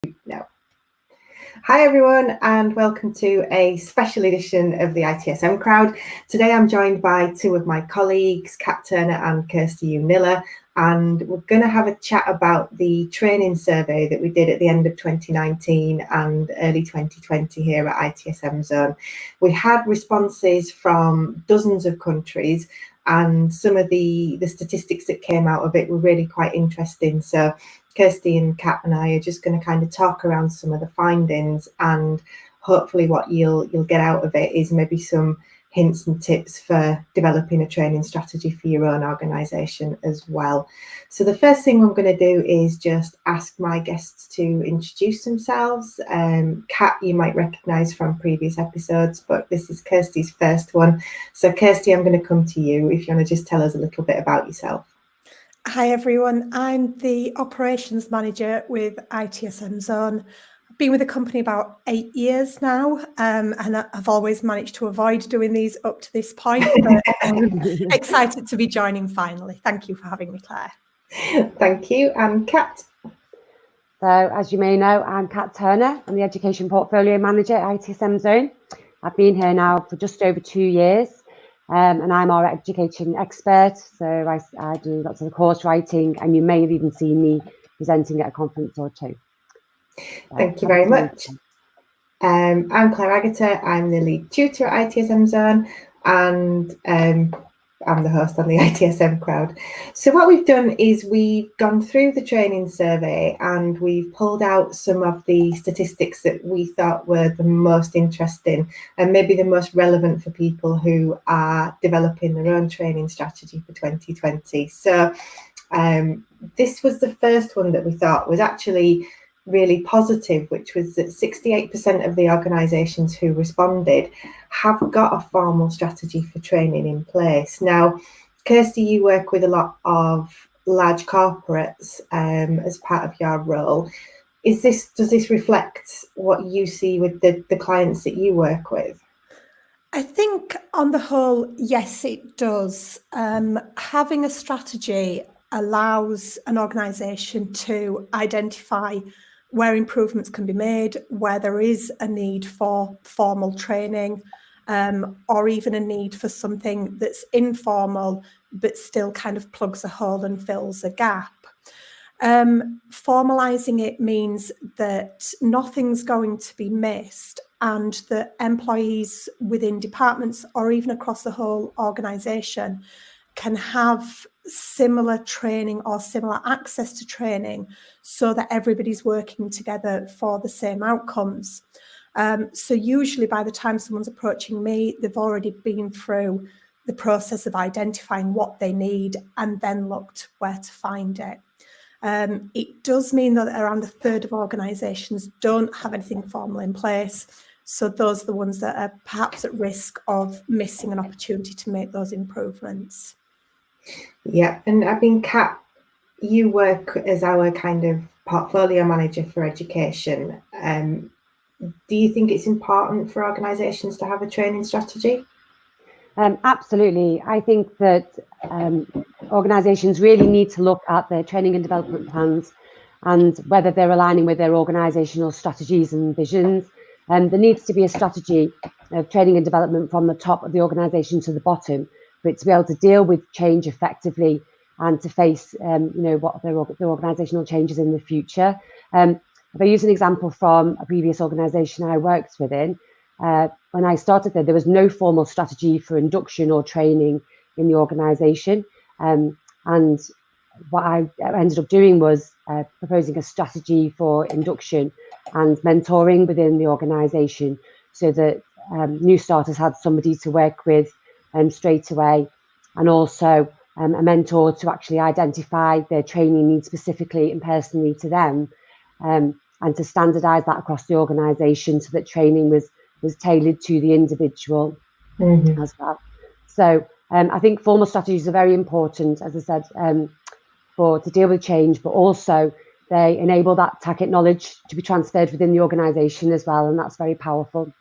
No. Hi everyone, and welcome to a special edition of the ITSM crowd. Today I'm joined by two of my colleagues, Kat Turner and Kirsty Unila, and we're going to have a chat about the training survey that we did at the end of 2019 and early 2020 here at ITSM Zone. We had responses from dozens of countries, and some of the statistics that came out of it were really quite interesting. So Kirsty and Kat and I are just going to kind of talk around some of the findings, and hopefully what you'll get out of it is maybe some hints and tips for developing a training strategy for your own organisation as well. So the first thing I'm going to do is just ask my guests to introduce themselves. Kat, you might recognise from previous episodes, but this is Kirsty's first one. So Kirsty, I'm going to come to you if you want to just tell us a little bit about yourself. Hi everyone, I'm the operations manager with ITSM Zone. I've been with the company about 8 years now, and I've always managed to avoid doing these up to this point, but excited to be joining finally. Thank you for having me, Claire. Thank you. And Kat? So as you may know, I'm Kat Turner. I'm the Education Portfolio Manager at ITSM Zone. I've been here now for just over 2 years. And I'm our education expert, so I do lots of the course writing, and you may have even seen me presenting at a conference or two. Thank you very much. I'm Claire Agutter. I'm the lead tutor at ITSM Zone, and I'm the host on the ITSM crowd. So what we've done is we've gone through the training survey and we've pulled out some of the statistics that we thought were the most interesting and maybe the most relevant for people who are developing their own training strategy for 2020. So this was the first one that we thought was actually really positive, which was that 68% of the organisations who responded have got a formal strategy for training in place. Now, Kirsty, you work with a lot of large corporates as part of your role. Does this reflect what you see with the clients that you work with? I think on the whole, yes, it does. Having a strategy allows an organisation to identify where improvements can be made, where there is a need for formal training, or even a need for something that's informal but still kind of plugs a hole and fills a gap. Formalising it means that nothing's going to be missed, and that employees within departments or even across the whole organisation can have similar training or similar access to training so that everybody's working together for the same outcomes. So usually by the time someone's approaching me, they've already been through the process of identifying what they need and then looked where to find it. It does mean that around a third of organisations don't have anything formal in place. So those are the ones that are perhaps at risk of missing an opportunity to make those improvements. Yeah, and I mean, Kat, you work as our kind of portfolio manager for education. Do you think it's important for organisations to have a training strategy? Absolutely. I think that organisations really need to look at their training and development plans and whether they're aligning with their organisational strategies and visions. There needs to be a strategy of training and development from the top of the organisation to the bottom, for it to be able to deal with change effectively and to face, what their organisational changes in the future. If I use an example from a previous organisation I worked within, when I started there was no formal strategy for induction or training in the organisation. And what I ended up doing was proposing a strategy for induction and mentoring within the organisation so that new starters had somebody to work with straight away, and also a mentor to actually identify their training needs specifically and personally to them, and to standardise that across the organisation so that training was tailored to the individual as well. So I think formal strategies are very important, as I said, to deal with change, but also they enable that tacit knowledge to be transferred within the organisation as well, and that's very powerful.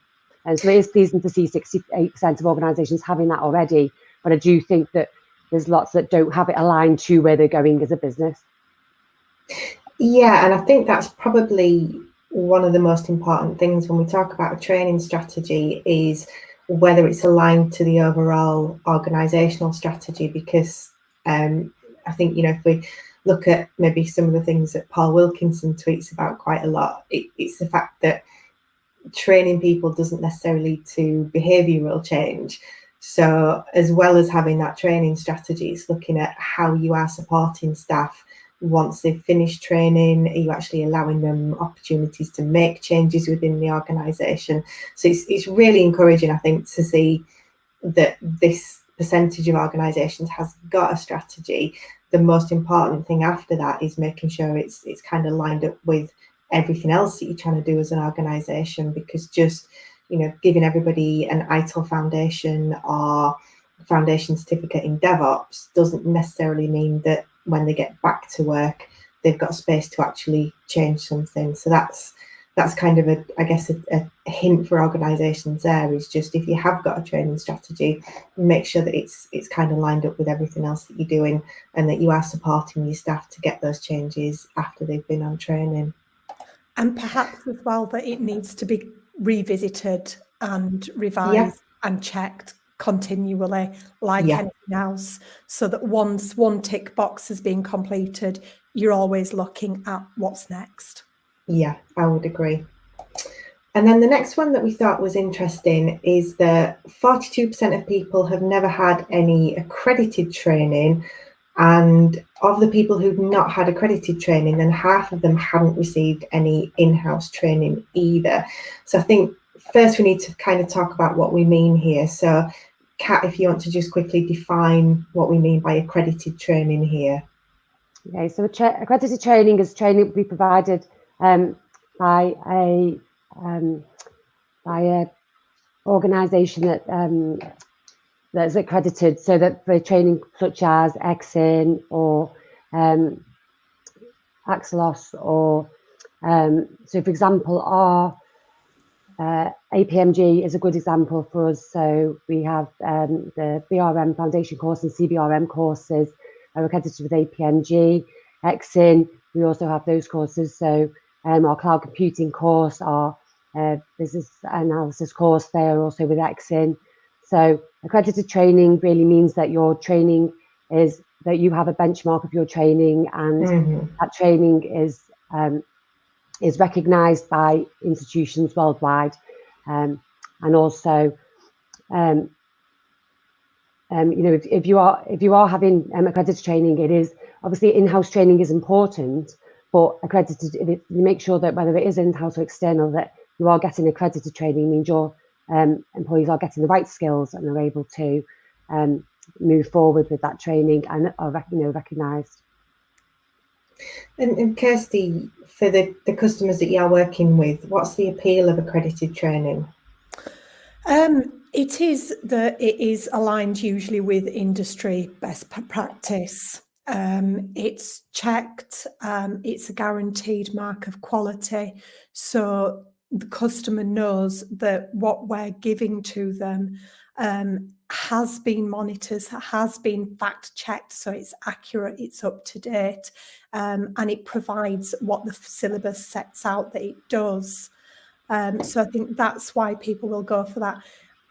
And so it is pleasing to see 68% of organisations having that already, but I do think that there's lots that don't have it aligned to where they're going as a business. Yeah, and I think that's probably one of the most important things when we talk about a training strategy is whether it's aligned to the overall organisational strategy, because I think, if we look at maybe some of the things that Paul Wilkinson tweets about quite a lot, it's the fact that training people doesn't necessarily lead to behavioural change. So as well as having that training strategy, it's looking at how you are supporting staff once they've finished training. Are you actually allowing them opportunities to make changes within the organisation? So it's really encouraging, I think, to see that this percentage of organisations has got a strategy. The most important thing after that is making sure it's kind of lined up with everything else that you're trying to do as an organisation, because just giving everybody an ITIL foundation or foundation certificate in DevOps doesn't necessarily mean that when they get back to work they've got space to actually change something. So that's kind of a hint for organisations there, is just if you have got a training strategy, make sure that it's kind of lined up with everything else that you're doing, and that you are supporting your staff to get those changes after they've been on training. And perhaps as well that it needs to be revisited and revised and checked continually, like anything else, so that once one tick box has been completed, you're always looking at what's next. Yeah, I would agree. And then the next one that we thought was interesting is that 42% of people have never had any accredited training, and of the people who've not had accredited training, then half of them haven't received any in-house training either. So I think first we need to kind of talk about what we mean here. So Kat, if you want to just quickly define what we mean by accredited training here. Okay, so accredited training is training that will be provided by a organisation that's accredited, so that for training such as EXIN or Axelos, or so for example our APMG is a good example for us. So we have the BRM foundation course and CBRM courses are accredited with APMG. EXIN, we also have those courses. So our cloud computing course, our business analysis course, they are also with EXIN. So accredited training really means that your training is that you have a benchmark of your training, and that training is recognised by institutions worldwide, and also, if you are having accredited training, it is obviously in-house training is important, but accredited, you make sure that whether it is in-house or external, that you are getting accredited training means your employees are getting the right skills and are able to move forward with that training and are recognised. And Kirsty, for the customers that you are working with, what's the appeal of accredited training? It is that it is aligned usually with industry best practice. It's checked, it's a guaranteed mark of quality. So the customer knows that what we're giving to them has been monitored, has been fact checked, so it's accurate, it's up to date, and it provides what the syllabus sets out that it does. So I think that's why people will go for that.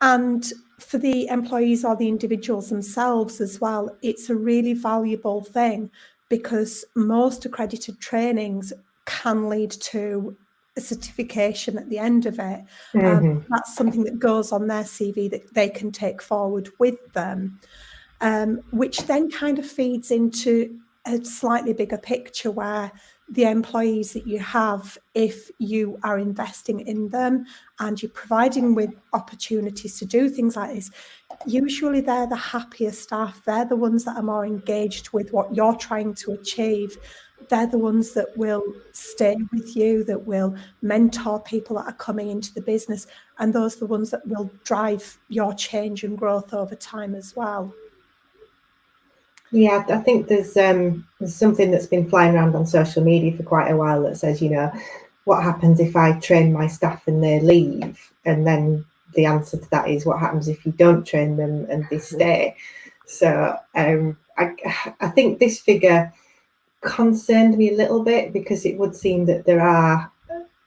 And for the employees or the individuals themselves as well, it's a really valuable thing, because most accredited trainings can lead to a certification at the end of it. That's something that goes on their CV that they can take forward with them, which then kind of feeds into a slightly bigger picture where the employees that you have, if you are investing in them and you're providing with opportunities to do things like this, usually they're the happier staff. They're the ones that are more engaged with what you're trying to achieve. They're the ones that will stay with you, that will mentor people that are coming into the business, and those are the ones that will drive your change and growth over time as well. Yeah, I think there's something that's been flying around on social media for quite a while that says, what happens if I train my staff and they leave? And then the answer to that is, what happens if you don't train them and they stay? So I think this figure concerned me a little bit, because it would seem that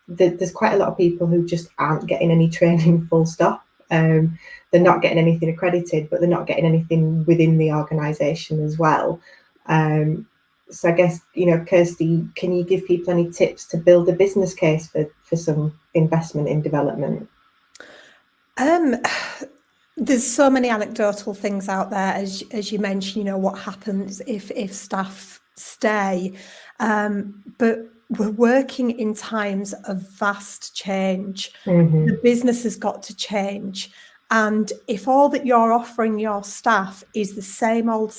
there's quite a lot of people who just aren't getting any training, full stop. They're not getting anything accredited, but they're not getting anything within the organisation as well. So I guess, Kirsty, can you give people any tips to build a business case for some investment in development? There's so many anecdotal things out there, as you mentioned, what happens if staff stay. But we're working in times of vast change. The business has got to change. And if all that you're offering your staff is the same old,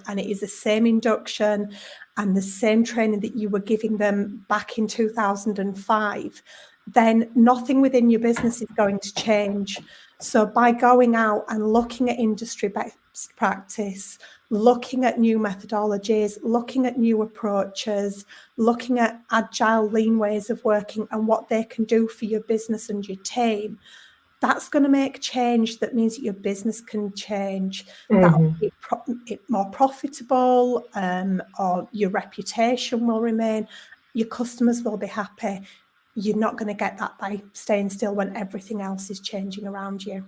and it is the same induction and the same training that you were giving them back in 2005, then nothing within your business is going to change. So by going out and looking at industry best practice, looking at new methodologies, looking at new approaches, looking at agile, lean ways of working and what they can do for your business and your team, that's going to make change. That means that your business can change. That'll make it more profitable, or your reputation will remain. Your customers will be happy. You're not going to get that by staying still when everything else is changing around you.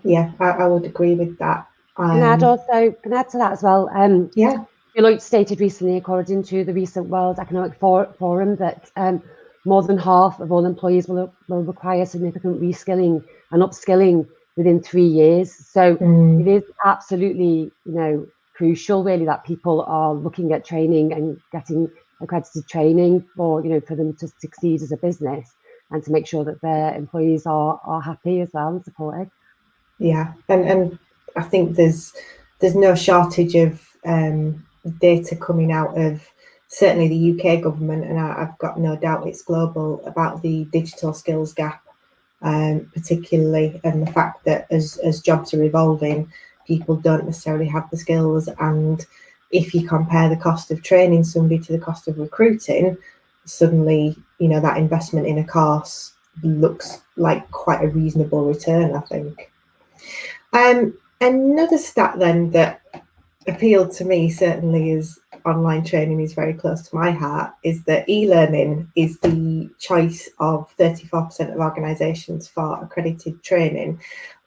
Yeah, I would agree with that. Can I add to that as well? Yeah. Deloitte stated recently, according to the recent World Economic Forum, that more than half of all employees will require significant reskilling and upskilling within 3 years. So it is absolutely, crucial really that people are looking at training and getting accredited training for them to succeed as a business, and to make sure that their employees are happy as well and supported. Yeah, and I think there's no shortage of data coming out of certainly the UK government, and I've got no doubt it's global, about the digital skills gap, particularly, and the fact that as jobs are evolving, people don't necessarily have the skills. And if you compare the cost of training somebody to the cost of recruiting, suddenly, that investment in a course looks like quite a reasonable return, I think. Another stat then that appealed to me, certainly as online training is very close to my heart, is that e-learning is the choice of 34% of organisations for accredited training.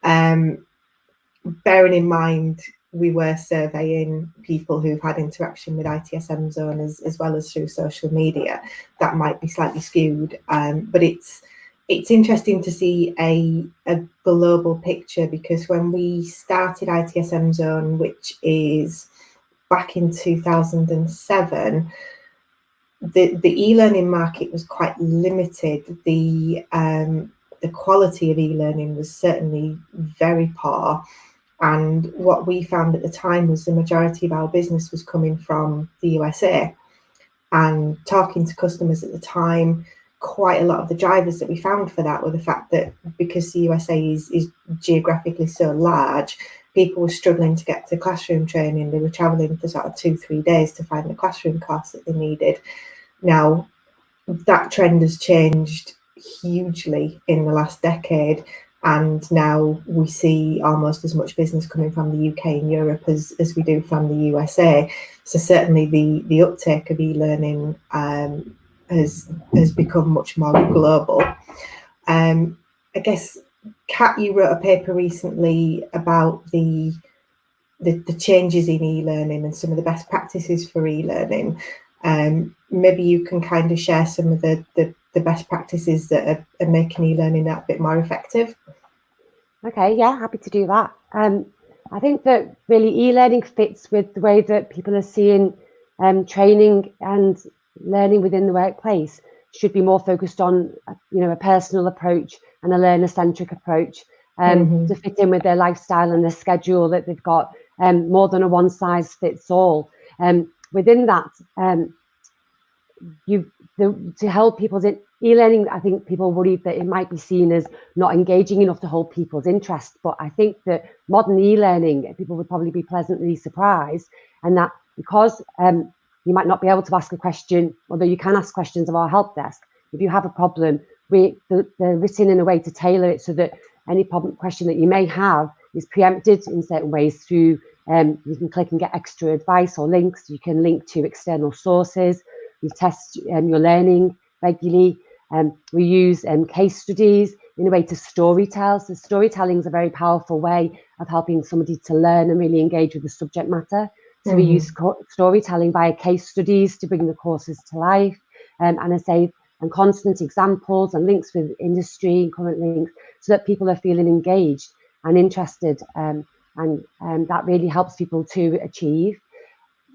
Bearing in mind, we were surveying people who've had interaction with ITSM Zone as well as through social media. That might be slightly skewed, but it's interesting to see a global picture, because when we started ITSM Zone, which is back in 2007, the e-learning market was quite limited. The quality of e-learning was certainly very poor. And what we found at the time was the majority of our business was coming from the USA. And talking to customers at the time, quite a lot of the drivers that we found for that were the fact that because the USA is geographically so large, people were struggling to get to classroom training. They were travelling for sort of 2-3 days to find the classroom course that they needed. Now, that trend has changed hugely in the last decade, and now we see almost as much business coming from the UK and Europe as we do from the USA. So certainly the uptake of e-learning has become much more global. I guess, Kat, you wrote a paper recently about the changes in e-learning and some of the best practices for e-learning. Maybe you can kind of share some of the best practices that are making e-learning that bit more effective. Okay, yeah, happy to do that. I think that really e-learning fits with the way that people are seeing training and learning within the workplace should be more focused on, a personal approach and a learner-centric approach to fit in with their lifestyle and their schedule that they've got, more than a one-size-fits-all. Within that, to help people's e-learning, I think people worry that it might be seen as not engaging enough to hold people's interest. But I think that modern e-learning, people would probably be pleasantly surprised, and that because you might not be able to ask a question, although you can ask questions of our help desk. If you have a problem, they're written in a way to tailor it so that any question that you may have is preempted in certain ways through You can click and get extra advice or links. You can link to external sources. We test your learning regularly. We use case studies in a way to storytell. So storytelling is a very powerful way of helping somebody to learn and really engage with the subject matter. So we use storytelling via case studies to bring the courses to life. And I say, and constant examples and links with industry and current links, so that people are feeling engaged and interested. And that really helps people to achieve.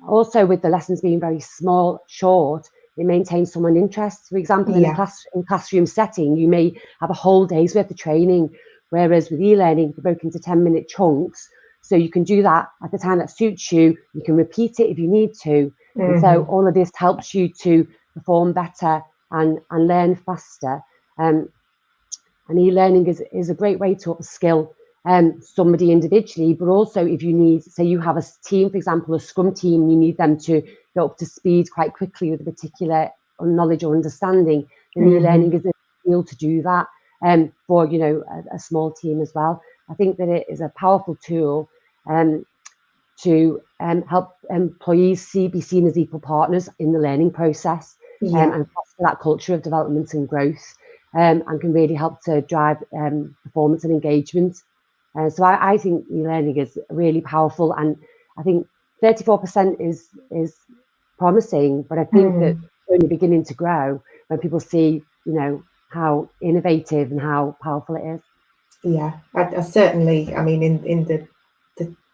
Also, with the lessons being very small, short, it maintains someone's interest. For example, in a classroom setting, you may have a whole day's worth of training, whereas with e-learning, they're broken into 10-minute chunks. So you can do that at the time that suits you. You can repeat it if you need to. And so all of this helps you to perform better and learn faster. And e-learning is a great way to upskill somebody individually, but also if you need, say you have a team, for example, a Scrum team, you need them to go up to speed quite quickly with a particular knowledge or understanding, then e-learning is a tool to do that for, you know, a small team as well. I think that it is a powerful tool to help employees be seen as equal partners in the learning process and foster that culture of development and growth, and can really help to drive performance and engagement. So I think e-learning is really powerful, and I think 34% is promising, but I think that it's only beginning to grow when people see, you know, how innovative and how powerful it is. Yeah, I certainly, I mean, in the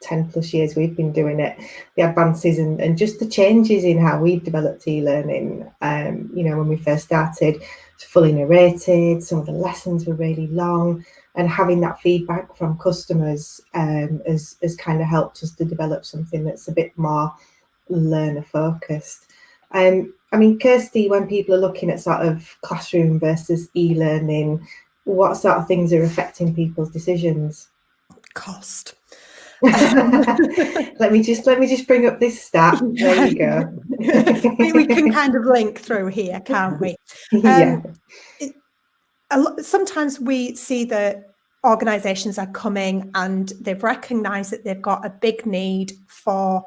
10 plus years we've been doing it, the advances and just the changes in how we've developed e-learning, you know, when we first started, it's fully narrated, some of the lessons were really long, and having that feedback from customers has kind of helped us to develop something that's a bit more learner focused. I mean, Kirsty, when people are looking at sort of classroom versus e-learning, what sort of things are affecting people's decisions? Cost. let me just bring up this stat. There you go. we can kind of link through here, can't we? Sometimes we see that organisations are coming and they've recognised that they've got a big need for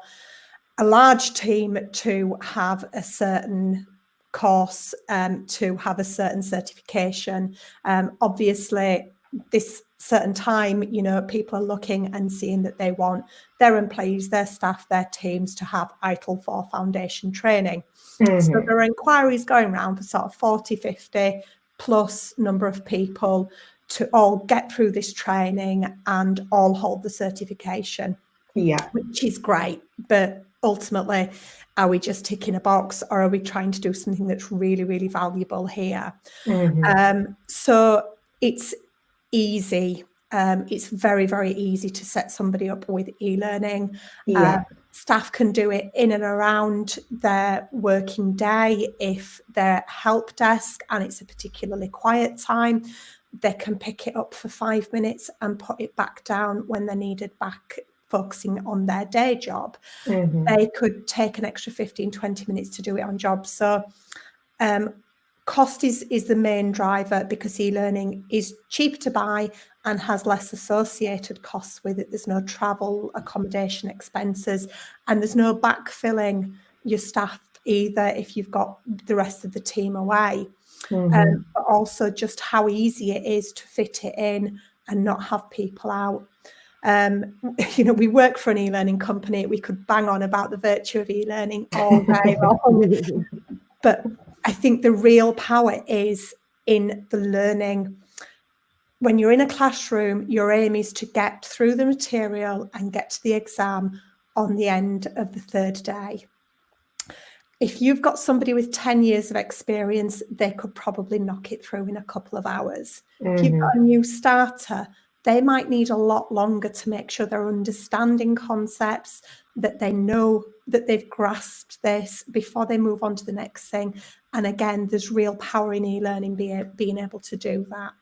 a large team to have a certain course, to have a certain certification. Obviously, this certain time, you know, people are looking and seeing that they want their employees, their staff, their teams to have ITIL 4 foundation training. So there are inquiries going around for sort of 40, 50 plus number of people to all get through this training and all hold the certification. Yeah, which is great, but ultimately, are we just ticking a box, or are we trying to do something that's really, really valuable here? So it's easy. It's very, very easy to set somebody up with e-learning. Staff can do it in and around their working day. If they're help desk and it's a particularly quiet time, they can pick it up for 5 minutes and put it back down when they're needed back focusing on their day job. They could take an extra 15, 20 minutes to do it on jobs. So cost is the main driver, because e-learning is cheaper to buy and has less associated costs with it. There's no travel, accommodation expenses, and there's no backfilling your staff either if you've got the rest of the team away. But also just how easy it is to fit it in and not have people out. You know, we work for an e-learning company. We could bang on about the virtue of e-learning all day long. But I think the real power is in the learning. When you're in a classroom, your aim is to get through the material and get to the exam on the end of the third day. If you've got somebody with 10 years of experience, they could probably knock it through in a couple of hours. If you've got a new starter, they might need a lot longer to make sure they're understanding concepts, that they know that they've grasped this before they move on to the next thing. And again, there's real power in e-learning being able to do that.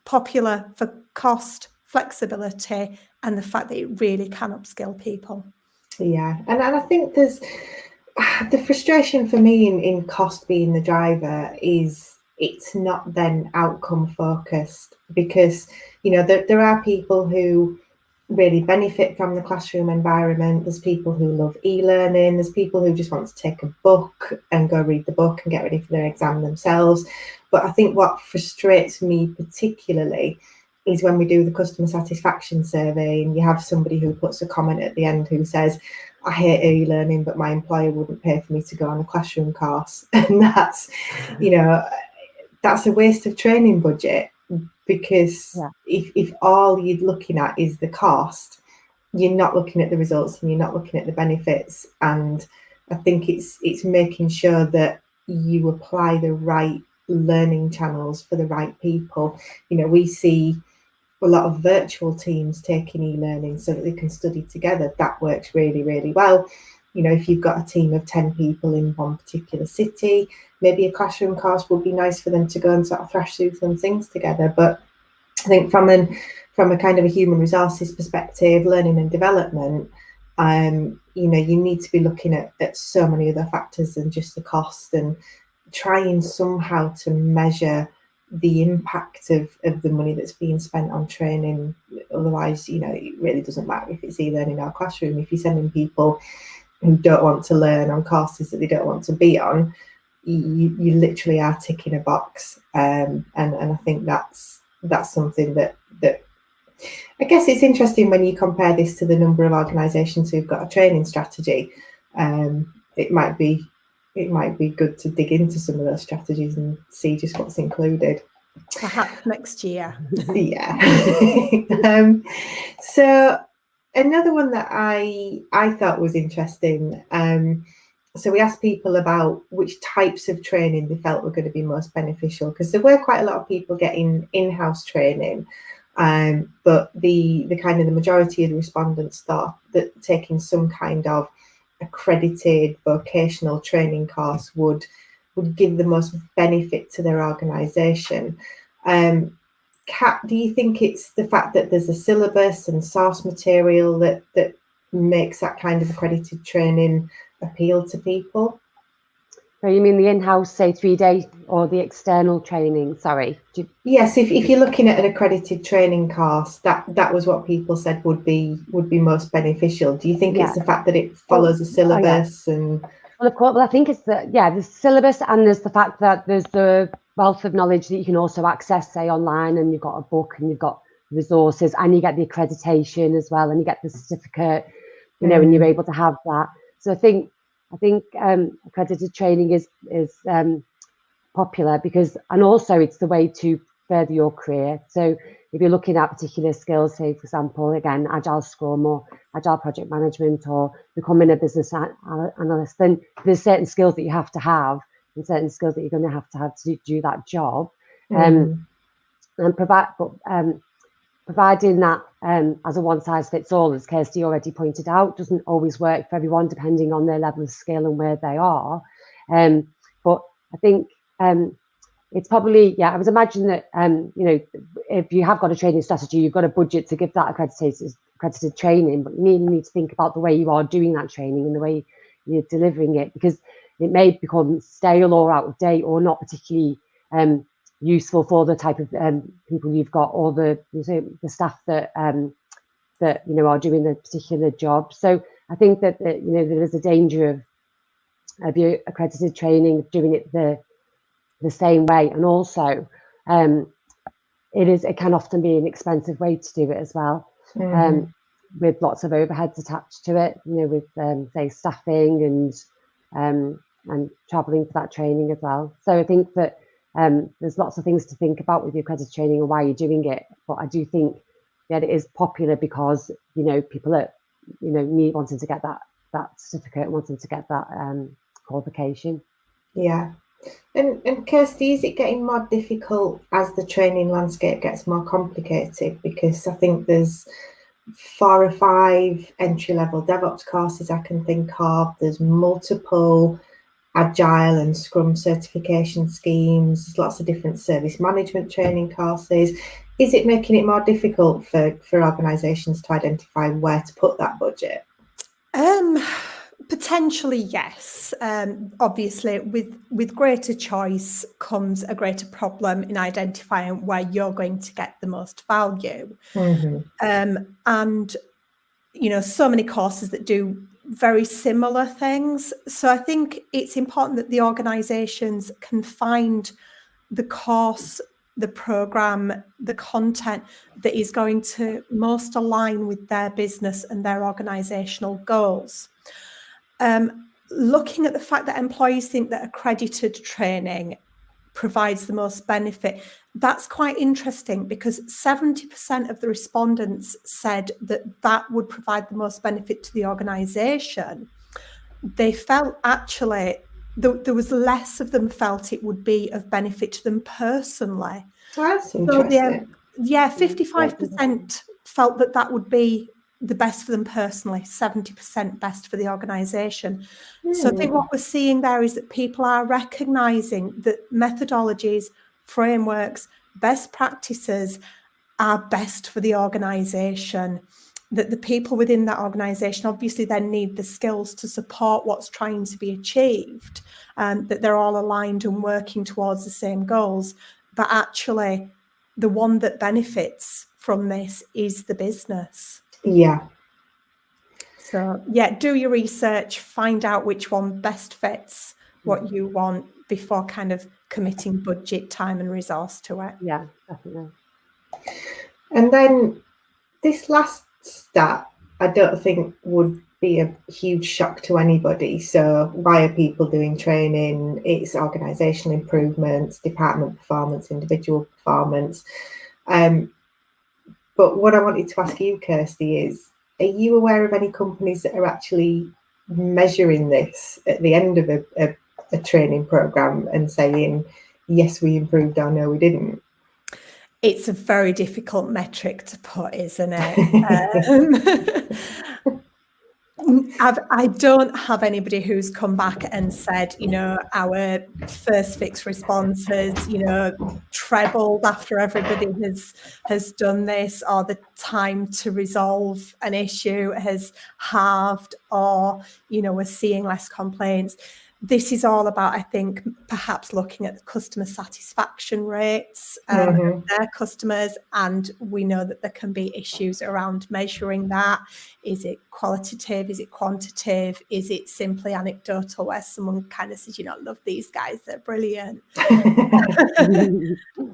Popular for cost, flexibility, and the fact that it really can upskill people. Yeah, and I think there's the frustration for me in cost being the driver is it's not then outcome focused, because, you know, there are people who really benefit from the classroom environment. There's people who love e-learning. There's people who just want to take a book and go read the book and get ready for their exam themselves. But I think what frustrates me particularly is when we do the customer satisfaction survey and you have somebody who puts a comment at the end who says, I hate e-learning, but my employer wouldn't pay for me to go on a classroom course. And that's, that's a waste of training budget, because if all you're looking at is the cost, you're not looking at the results and you're not looking at the benefits. And I think it's making sure that you apply the right learning channels for the right people. We see a lot of virtual teams taking e-learning so that they can study together. That works really, really well. If you've got a team of 10 people in one particular city, maybe a classroom course would be nice for them to go and sort of thrash through some things together. But I think from a kind of a human resources perspective, learning and development, you need to be looking at so many other factors than just the cost, and trying somehow to measure the impact of the money that's being spent on training. Otherwise, it really doesn't matter if it's e-learning or classroom. If you're sending people who don't want to learn on courses that they don't want to be on, you literally are ticking a box. And I think that's something that I guess it's interesting when you compare this to the number of organisations who've got a training strategy. It might be good to dig into some of those strategies and see just what's included. Perhaps next year. Yeah. So another one that I thought was interesting. So we asked people about which types of training they felt were going to be most beneficial, because there were quite a lot of people getting in-house training. But the majority of the respondents thought that taking some kind of accredited vocational training course would give the most benefit to their organisation. Kat, do you think it's the fact that there's a syllabus and source material that makes that kind of accredited training appeal to people? So you mean the in-house, say, 3-day, or the external training? Sorry. Yes, if you're looking at an accredited training course, that was what people said would be most beneficial. Do you think it's the fact that it follows a syllabus? And well, of course, I think it's the syllabus, and there's the fact that there's the wealth of knowledge that you can also access, say, online, and you've got a book and you've got resources, and you get the accreditation as well, and you get the certificate, and you're able to have that. So I think accredited training is popular because, and also it's the way to further your career. So if you're looking at particular skills, say, for example, again, Agile Scrum or Agile Project Management or becoming a business analyst, then there's certain skills that you have to have and certain skills that you're going to have to do that job. And providing that as a one-size-fits-all, as Kirsty already pointed out, doesn't always work for everyone depending on their level of skill and where they are. But I think it's probably, I would imagine that, if you have got a training strategy, you've got a budget to give that accredited training, but you need to think about the way you are doing that training and the way you're delivering it, because it may become stale or out of date or not particularly useful for the type of people you've got, or the staff that are doing the particular job. So I think that there is a danger of your accredited training doing it the same way, and also it can often be an expensive way to do it as well, with lots of overheads attached to it, with say staffing and traveling for that training as well. So I think that there's lots of things to think about with your accredited training and why you're doing it. But I do think that it is popular because people are wanting to get that certificate, wanting to get that qualification. Yeah. And Kirsty, is it getting more difficult as the training landscape gets more complicated? Because I think there's 4 or 5 entry-level DevOps courses I can think of. There's multiple Agile and Scrum certification schemes. There's lots of different service management training courses. Is it making it more difficult for organisations to identify where to put that budget? Potentially, yes. Obviously, with greater choice comes a greater problem in identifying where you're going to get the most value. And, you know, so many courses that do very similar things. So I think it's important that the organisations can find the course, the programme, the content that is going to most align with their business and their organisational goals. Looking at the fact that employees think that accredited training provides the most benefit, that's quite interesting, because 70% of the respondents said that that would provide the most benefit to the organisation. They felt actually there was less of them felt it would be of benefit to them personally. Well, that's interesting. So 55% felt that that would be the best for them personally, 70% best for the organisation. So I think what we're seeing there is that people are recognising that methodologies, frameworks, best practices are best for the organisation, that the people within that organisation obviously then need the skills to support what's trying to be achieved, and that they're all aligned and working towards the same goals. But actually, the one that benefits from this is the business. Yeah. So, yeah, do your research, find out which one best fits what you want before kind of committing budget, time and resource to it. Yeah, definitely. And then this last stat, I don't think would be a huge shock to anybody. So why are people doing training? It's organisational improvements, department performance, individual performance. But what I wanted to ask you, Kirsty, is, are you aware of any companies that are actually measuring this at the end of a training programme and saying, yes, we improved, or no, we didn't? It's a very difficult metric to put, isn't it? I don't have anybody who's come back and said, you know, our first fix responses, you know, trebled after everybody has done this, or the time to resolve an issue has halved, or, you know, we're seeing less complaints. This is all about, I think, perhaps looking at the customer satisfaction rates of their customers. And we know that there can be issues around measuring that. Is it qualitative? Is it quantitative? Is it simply anecdotal, where someone kind of says, you know, love these guys, they're brilliant.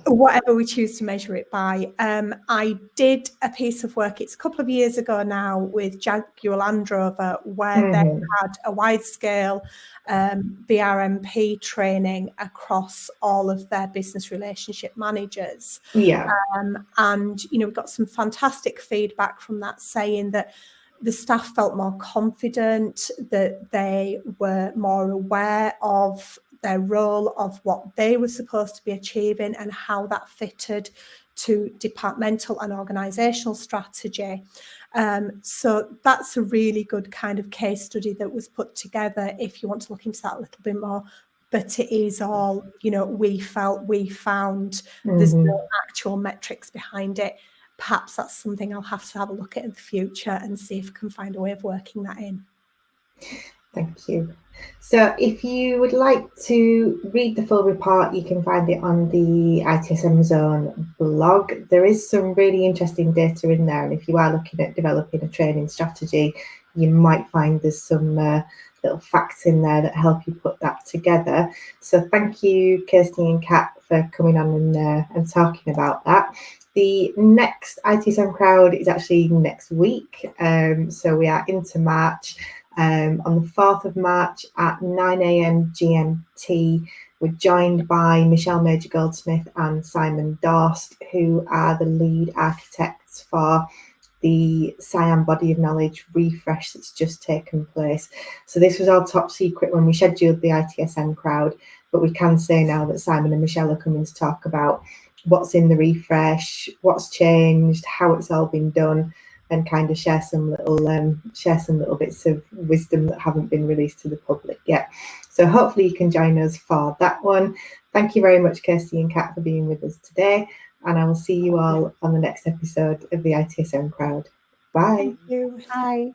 Whatever we choose to measure it by. I did a piece of work, it's a couple of years ago now, with Jaguar Land Rover, where they had a wide scale BRMP training across all of their business relationship managers. And, you know, we got some fantastic feedback from that, saying that the staff felt more confident, that they were more aware of their role, of what they were supposed to be achieving and how that fitted to departmental and organisational strategy. So that's a really good kind of case study that was put together, if you want to look into that a little bit more. But it is all, you know, we found, there's no actual metrics behind it. Perhaps that's something I'll have to have a look at in the future and see if I can find a way of working that in. Thank you. So if you would like to read the full report, you can find it on the ITSM Zone blog. There is some really interesting data in there, and if you are looking at developing a training strategy, you might find there's some little facts in there that help you put that together. So thank you, Kirsty and Kat, for coming on and talking about that. The next ITSM crowd is actually next week, so we are into March. On the 4th of March at 9 a.m. GMT, we're joined by Michelle Major-Goldsmith and Simon Dorst, who are the lead architects for the Cyan Body of Knowledge refresh that's just taken place. So this was all top secret when we scheduled the ITSM crowd, but we can say now that Simon and Michelle are coming to talk about what's in the refresh, what's changed, how it's all been done, and kind of share some little bits of wisdom that haven't been released to the public yet. So hopefully you can join us for that one. Thank you very much, Kirsty and Kat, for being with us today. And I will see you all on the next episode of the ITSM crowd. Bye. Thank you. Bye.